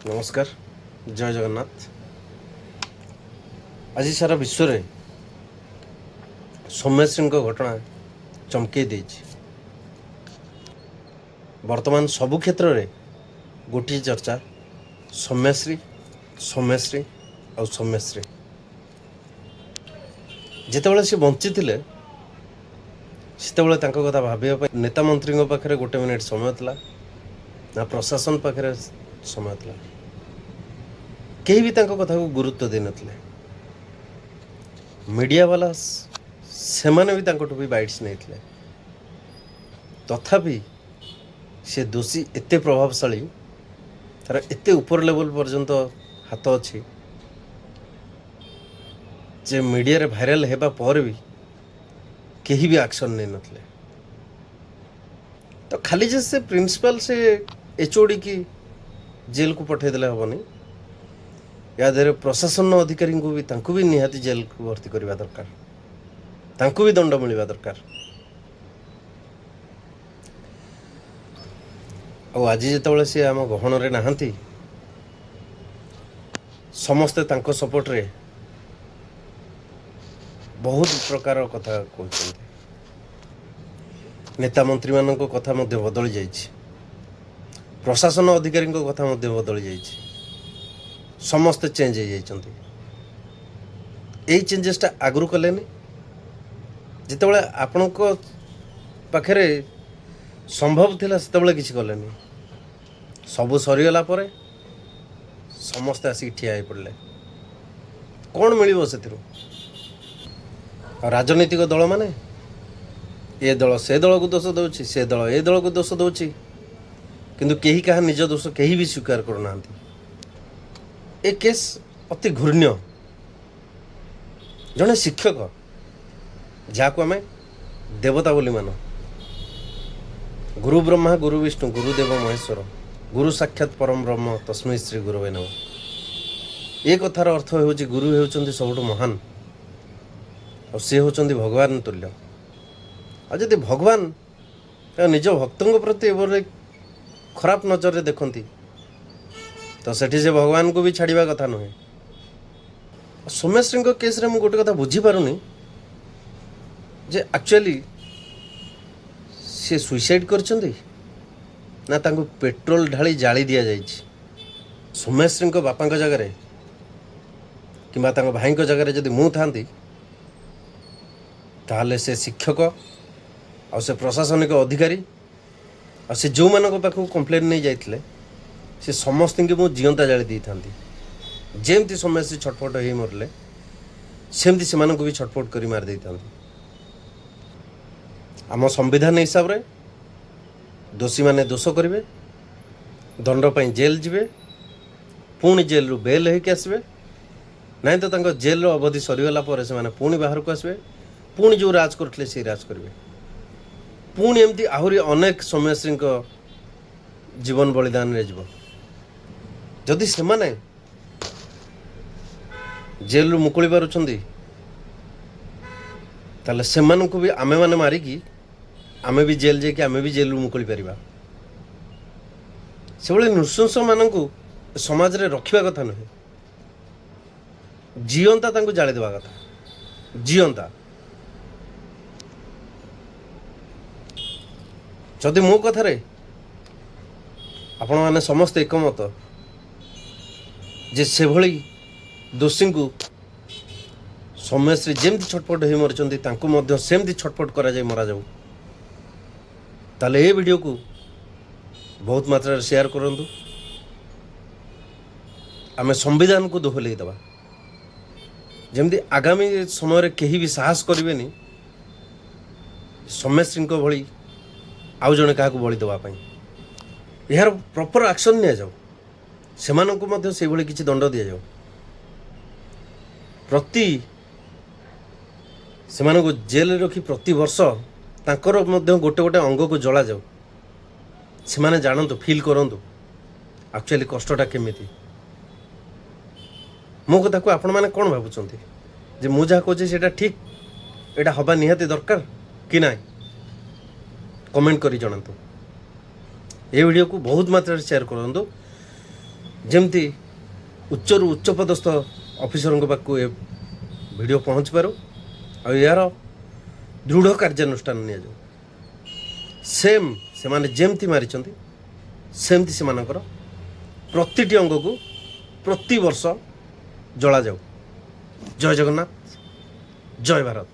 नमस्कार जय जगन्नाथ। आज सारा विश्व में सौम्यश्री घटना चमके देछि। वर्तमान सबु क्षेत्र में गोटे चर्चा सौम्यश्री सौम्यश्री और सौम्यश्री। जितेबाला सी बंची थे से कथा भाविया नेता मंत्री पाखे गोटे मिनिट समय था ना प्रशासन पाखे समय था। कहीं भी कथा को गुरुत्व दे नथिले। मीडिया वाला से माने भी भी बाइट्स नहीं थे। तथापि से दोषी एते प्रभावशाली तार एते ऊपर लेवल पर्यंत हाथ अच्छी जे मीडिया रे भाइराल हेबा पर भी कहीं भी एक्शन नहीं नथिले। तो खाली जे से प्रिंसिपल से एचओडी की जेल को पठेदेले हेबनी। या देर प्रशासन अधिकारी को भी निहाती जेल को भर्ती करवा दरकार, तांको भी दंड मिलवा दरकार। आज जिते सी आम गहन रे नहांती समस्ते तांको सपोर्ट रे बहुत प्रकार कथा कहते। नेता मंत्री मान कथा बदली जाइछि, प्रशासन अधिकारी कथा बदली जाइछि। समस्ते चेंज हो जाइछन्ति। एई चेंजेसटा आगु कलेनि जितेबाला आपण पाखे संभव थिला सेतेबाला किछि कलेनि। सबु सरीगला परे समस्ते आसिक ठिया हो पड़े। कौन मिलिबो सेथिरु? राजनीतिक दल माने ए दल से दल को दोष दउछि, से दल ए दल को दोष दउछि, किंतु केही कहा निज दोष केही भी स्वीकार करूनाहांती। ए केस अति घृण्य। जड़े शिक्षक जहाँ आम देवता बोली मान, गुरु ब्रह्मा गुरु विष्णु गुरुदेव महेश्वर गुरु साक्षात परम ब्रह्म तस्मै श्री गुरवे नमः। ये कथार अर्थ होउछि गुरु हेउचंती सबुठु महान और से होउचंती भगवान तुल्य। आ जदि भगवान निज भक्तों प्रति एवरे खराब नजर देखती तो सेठी से भगवान को भी छाड़वा कथा नुहे। सौम्यश्री केस रे मु गोटे कथा बुझी पारुनी जे एक्चुअली से सुइसाइड करछंती ना तांको पेट्रोल ढाली जाली दिया जाइछि। सौम्यश्री बापा जगह किंबा तांको भाई जगह जदि मु थांती ताहले से शिक्षक और से प्रशासनिक अधिकारी और से जो मानक पाखु कंप्लेन नहीं जाइथिले से समस्त मु जीवंता जाली दी था। जेमती सौम्यश्री छटपट हो मरले सेमती से भी छटपट कर मार दी था। आम संविधान हिसाब रे दोषी माने दोष करेंगे, दंड पर जेल जीवे, पुणी जेल रु बेल होके आसबे। नहीं तो जेल अवधि सरीगला से पुणी बाहर को आसबे, पुणी जो राज करते से राज करेंगे। पुणी एमती आहरी अनेक सौम्यश्री जीवन बलिदान रे जीव। जदि से माने जेल रु मुकुली पारुछंती ताले सेमान को भी आमे माने मारिकी आमे भी जेल जाके आमे भी जेल रु मुकुली पारिबा। से भले नृशंस मान को समाज रे रखिबा कथा नहीं, जीवंता तांको जाली देवा कथा। जीवंता जदि मो कथारे आपण माने समस्त एकमत जे से भली दोषी को सौम्यश्री जेमती छटपट हो मरचंती तांको मध्य सेमती छटपट करा जाय मरा जाऊ। ताले ए वीडियो को बहुत मात्रा शेयर करंतु। आमे संविधान को दोहलई दबा जेमती आगामी समय रे केही भी साहस करिवेनी सौम्यश्री को भली आउ जने का बलि देवाई। यार प्रॉपर एक्शन नि जाऊ, सेमानंको मध्य से भली किछि दंड दिया जाऊ। प्रति सेमानंको जेल रे रखी प्रति वर्ष तांकर मध्य गोटे गोटे अंग को जला जाऊ। से माने जानतु फील करंतु एक्चुअली कष्टटा केमिति। मो कथा को आपण माने कोन भाबुचंती जे मु जा कहूँ सेटा ठीक एटा हवा निहाती दरकार कि नाही? कमेंट करी जणातु। ये वीडियो को बहुत मात्रा शेयर करंतु ଯେମିତି ଉଚ୍ଚରୁ ଉଚ୍ଚ ପଦସ୍ଥ ଅଫିସରଙ୍କ ପାଖକୁ ଏ ଭିଡ଼ିଓ ପହଞ୍ଚି ପାରୁ ଆଉ ଏହାର ଦୃଢ଼ କାର୍ଯ୍ୟାନୁଷ୍ଠାନ ନିଆଯାଉ। ସେମ୍ ସେମାନେ ଯେମିତି ମାରିଛନ୍ତି ସେମିତି ସେମାନଙ୍କର ପ୍ରତିଟି ଅଙ୍ଗକୁ ପ୍ରତିବର୍ଷ ଜଳାଯାଉ। ଜୟ ଜଗନ୍ନାଥ, ଜୟ ଭାରତ।